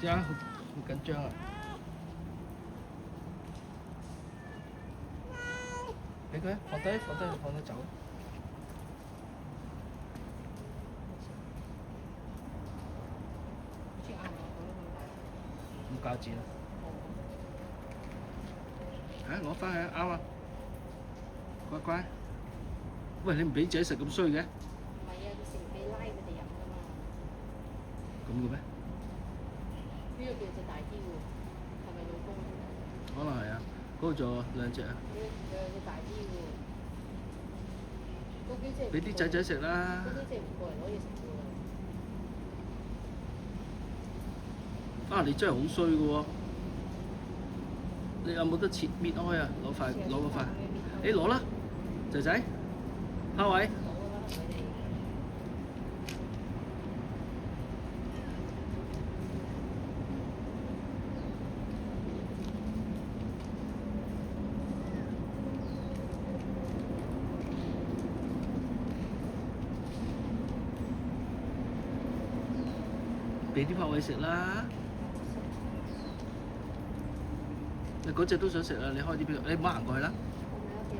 點解好緊張啊？俾佢放低，放得走。咁膠紙啦。攞翻去啱啊！乖乖。喂，你唔俾仔食咁衰嘅？唔係啊，佢成日俾拉佢哋飲㗎嘛。咁嘅咩？呢個叫隻大啲喎，係咪老公？可能係啊，嗰度仲有兩隻啊。兩隻大啲喎。嗰幾隻俾啲仔仔食啦。嗰幾隻唔過嚟攞嘢食喎。啊！你真係好衰嘅喎！你有冇得切搣開啊？攞個塊，你攞啦，仔仔，蝦位。俾啲蝦位食啦。你嗰隻都想食啊！你開啲俾佢，你唔好行過去啦。係咪啊？其實